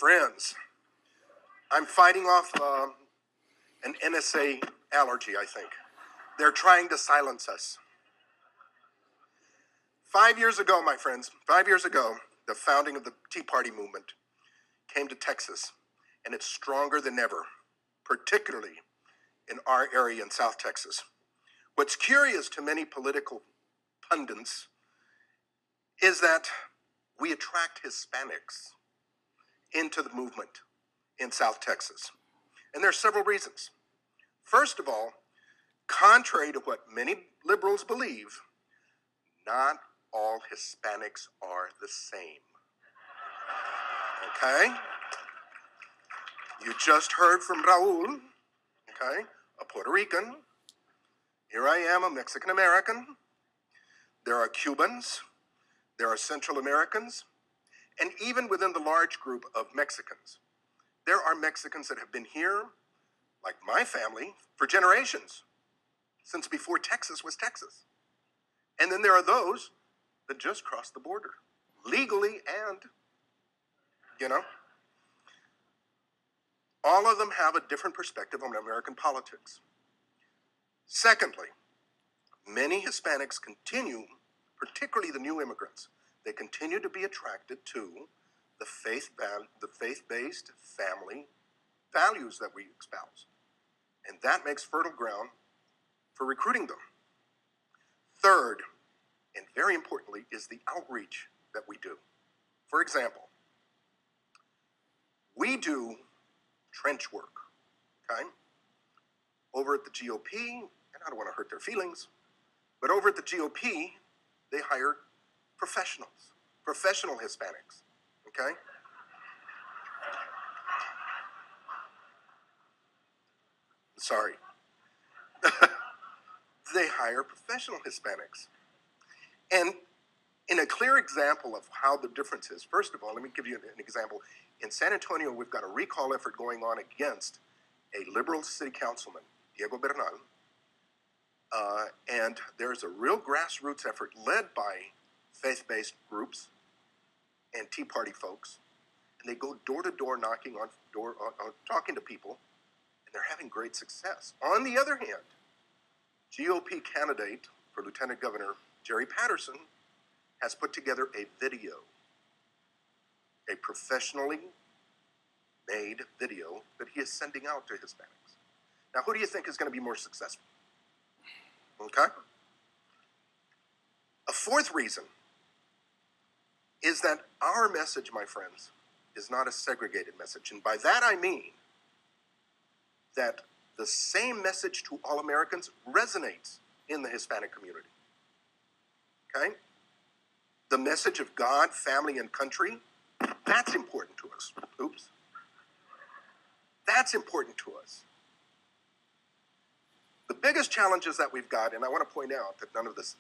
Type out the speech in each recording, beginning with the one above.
Friends, I'm fighting off an NSA allergy, I think. They're trying to silence us. 5 years ago, my friends, 5 years ago, the founding of the Tea Party movement came to Texas, and it's stronger than ever, particularly in our area in South Texas. What's curious to many political pundits is that we attract Hispanics into the movement in South Texas. And there are several reasons. First of all, contrary to what many liberals believe, not all Hispanics are the same. Okay? You just heard from Raul, okay, a Puerto Rican. Here I am, a Mexican American. There are Cubans. There are Central Americans. And even within the large group of Mexicans, there are Mexicans that have been here, like my family, for generations, since before Texas was Texas. And then there are those that just crossed the border, legally and, all of them have a different perspective on American politics. Secondly, many Hispanics continue, particularly the new immigrants, they continue to be attracted to the faith-based family values that we espouse. And that makes fertile ground for recruiting them. Third, and very importantly, is the outreach that we do. For example, we do trench work, okay? Over at the GOP, and I don't want to hurt their feelings, but over at the GOP, they hire professionals, professional Hispanics, okay? Sorry. They hire professional Hispanics. And in a clear example of how the difference is, first of all, let me give you an example. In San Antonio, we've got a recall effort going on against a liberal city councilman, Diego Bernal, and there's a real grassroots effort led by faith-based groups and Tea Party folks, and they go door to door knocking on talking to people, and they're having great success. On the other hand, GOP candidate for Lieutenant Governor Jerry Patterson has put together a video, a professionally made video that he is sending out to Hispanics. Now, who do you think is going to be more successful? Okay? A fourth reason is that our message, my friends, is not a segregated message. And by that I mean that the same message to all Americans resonates in the Hispanic community. Okay? The message of God, family, and country, that's important to us. Oops. That's important to us. The biggest challenges that we've got, and I want to point out that none of this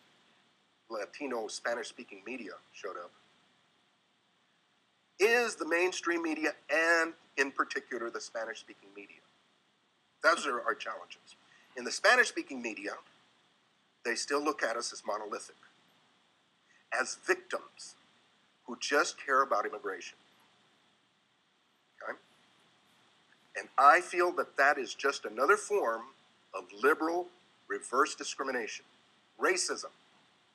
Latino Spanish-speaking media showed up, is the mainstream media and, in particular, the Spanish-speaking media. Those are our challenges. In the Spanish-speaking media, they still look at us as monolithic, as victims who just care about immigration. Okay? And I feel that that is just another form of liberal reverse discrimination. Racism.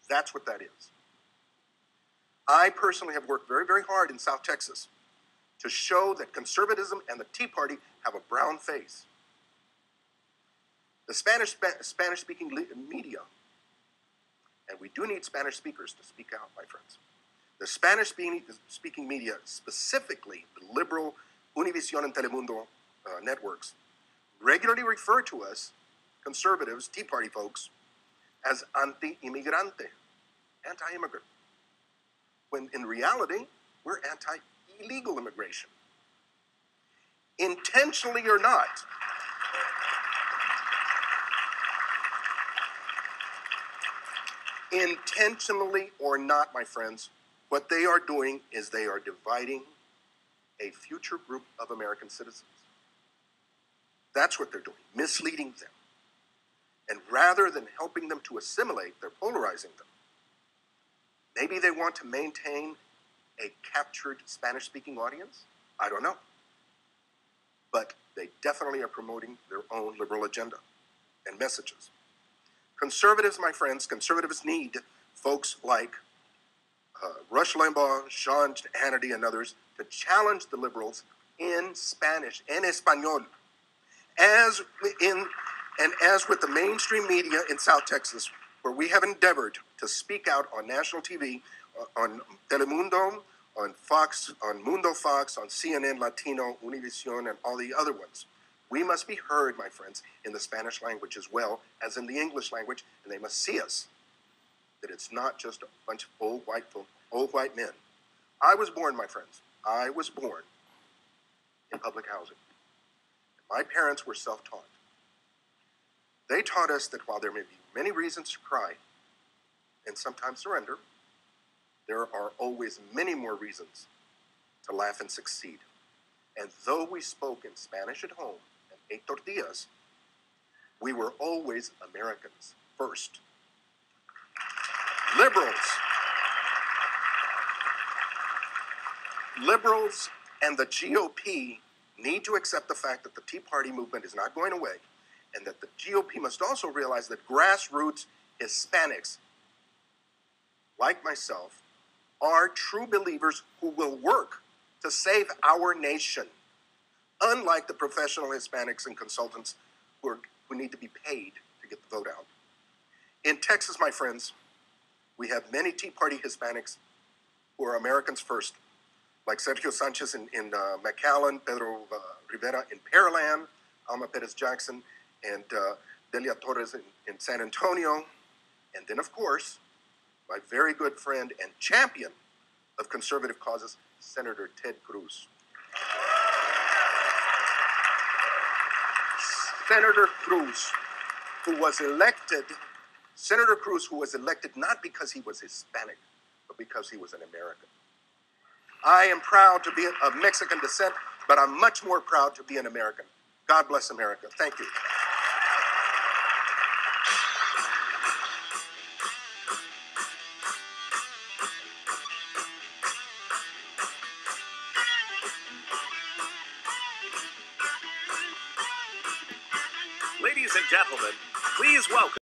That's what that is. I personally have worked very, very hard in South Texas to show that conservatism and the Tea Party have a brown face. The Spanish-speaking media, and we do need Spanish speakers to speak out, my friends. The Spanish-speaking media, specifically the liberal Univision and Telemundo networks, regularly refer to us, conservatives, Tea Party folks, as anti-immigrante, anti-immigrant, when in reality, we're anti-illegal immigration. Intentionally or not, intentionally or not, my friends, what they are doing is they are dividing a future group of American citizens. That's what they're doing, misleading them. And rather than helping them to assimilate, they're polarizing them. Maybe they want to maintain a captured Spanish-speaking audience. I don't know. But they definitely are promoting their own liberal agenda and messages. Conservatives, my friends, conservatives need folks like Rush Limbaugh, Sean Hannity, and others to challenge the liberals in Spanish, en español. As with the mainstream media in South Texas, where we have endeavored to speak out on national TV, on Telemundo, on Fox, on Mundo Fox, on CNN Latino, Univision, and all the other ones. We must be heard, my friends, in the Spanish language as well as in the English language, and they must see us, that it's not just a bunch of old white men. I was born, my friends, I was born in public housing. My parents were self-taught. They taught us that while there may be many reasons to cry and sometimes surrender, there are always many more reasons to laugh and succeed. And though we spoke in Spanish at home and ate tortillas, we were always Americans first. Liberals and the GOP need to accept the fact that the Tea Party movement is not going away, and that the GOP must also realize that grassroots Hispanics, like myself, are true believers who will work to save our nation, unlike the professional Hispanics and consultants who need to be paid to get the vote out. In Texas, my friends, we have many Tea Party Hispanics who are Americans first, like Sergio Sanchez in McAllen, Pedro Rivera in Pearland, Alma Perez Jackson, and Delia Torres in San Antonio. And then, of course, my very good friend and champion of conservative causes, Senator Ted Cruz. Senator Cruz, who was elected not because he was Hispanic, but because he was an American. I am proud to be of Mexican descent, but I'm much more proud to be an American. God bless America. Thank you. Ladies and gentlemen, please welcome